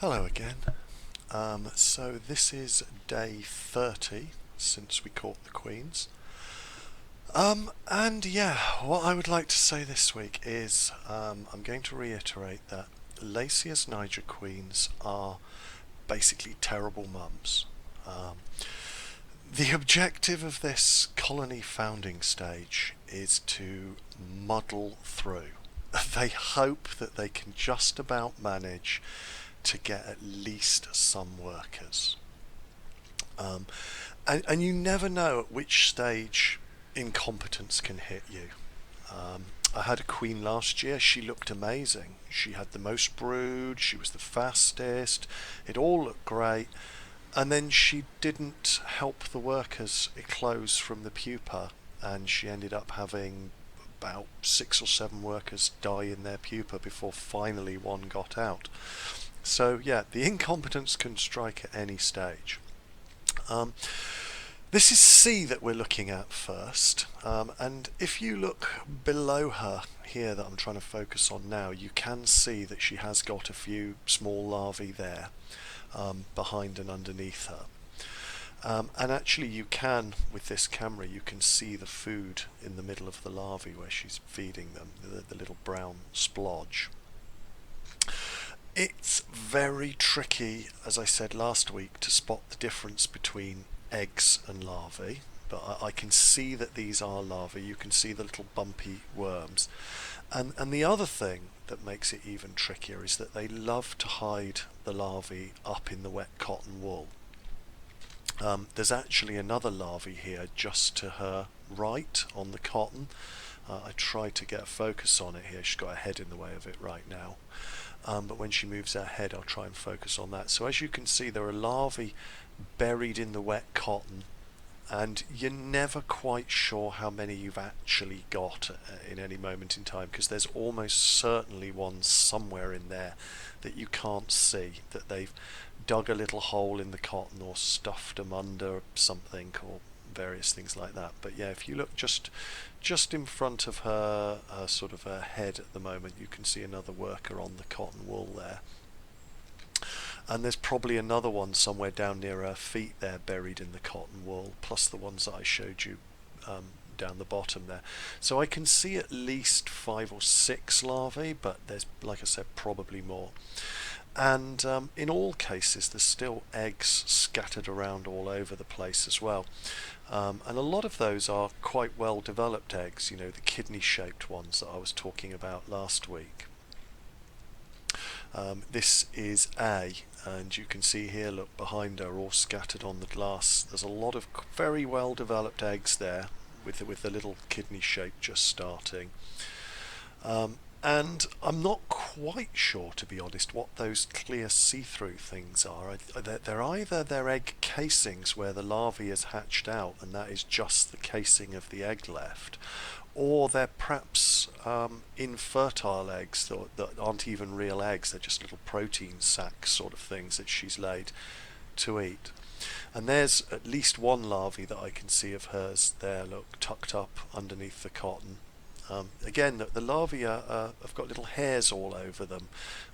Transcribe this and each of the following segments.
Hello again. So this is day 30 since we caught the queens. And yeah, what I would like to say this week is I'm going to reiterate that Lasius niger queens are basically terrible mums. Um, the objective of this colony founding stage is to muddle through. They hope that they can just about manage to get at least some workers. Um, and you never know at which stage incompetence can hit you. I had a queen last year. She looked amazing. She had the most brood. She was the fastest. It all looked great. And then she didn't help the workers eclose from the pupa, and she ended up having about 6 or 7 workers die in their pupa before finally one got out. So yeah, the incompetence can strike at any stage. Um, this is C that we're looking at first, and if you look below her here that I'm trying to focus on now, you can see that she has got a few small larvae there behind and underneath her. And actually you can, with this camera, you can see the food in the middle of the larvae where she's feeding them, the little brown splodge. It's very tricky, as I said last week, to spot the difference between eggs and larvae, but I can see that these are larvae. You can see the little bumpy worms. And the other thing that makes it even trickier is that they love to hide the larvae up in the wet cotton wool. There's actually another larvae here just to her right on the cotton. I tried to get a focus on it here. She's got her head in the way of it right now. But when she moves her head, I'll try and focus on that. So as you can see, there are larvae buried in the wet cotton, and you're never quite sure how many you've actually got in any moment in time, because there's almost certainly one somewhere in there that you can't see, that they've dug a little hole in the cotton or stuffed them under something or various things like that. But yeah, if you look just in front of her, sort of her head at the moment, you can see another worker on the cotton wool there. And there's probably another one somewhere down near her feet there, buried in the cotton wool, plus the ones that I showed you down the bottom there. So I can see at least 5 or 6 larvae, but there's, like I said, probably more. And in all cases there's still eggs scattered around all over the place as well. And a lot of those are quite well developed eggs, you know, the kidney shaped ones that I was talking about last week. This is A, and you can see here, look behind her, all scattered on the glass. There's a lot of very well developed eggs there with the little kidney shape just starting. And I'm not quite sure, to be honest, what those clear see-through things are. They're either their egg casings where the larvae is hatched out and that is just the casing of the egg left, or they're perhaps infertile eggs that aren't even real eggs. They're just little protein sac sort of things that she's laid to eat. And there's at least one larvae that I can see of hers there, look, tucked up underneath the cotton. Again, the larvae have got little hairs all over them,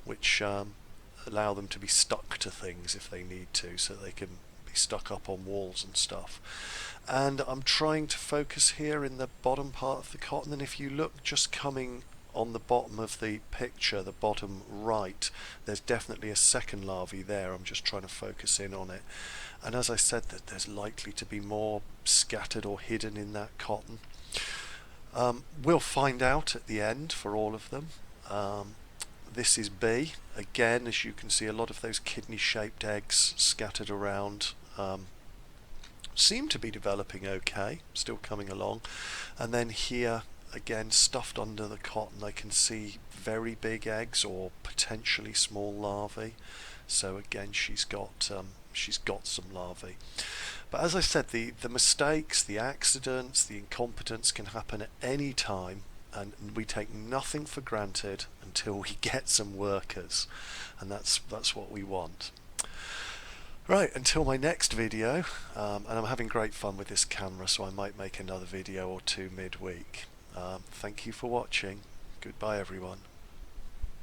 which allow them to be stuck to things if they need to, so they can be stuck up on walls and stuff. And I'm trying to focus here in the bottom part of the cotton, and if you look just coming on the bottom of the picture, the bottom right, there's definitely a second larvae there. I'm just trying to focus in on it. And as I said, that there's likely to be more scattered or hidden in that cotton. We'll find out at the end for all of them. This is B. Again, as you can see, a lot of those kidney shaped eggs scattered around seem to be developing okay, still coming along. And then here again, stuffed under the cotton, I can see very big eggs or potentially small larvae. So again, she's got some larvae. But as I said, the mistakes, the accidents, the incompetence can happen at any time, and we take nothing for granted until we get some workers, and that's what we want. Right, until my next video, and I'm having great fun with this camera, so I might make another video or two midweek. Thank you for watching. Goodbye everyone.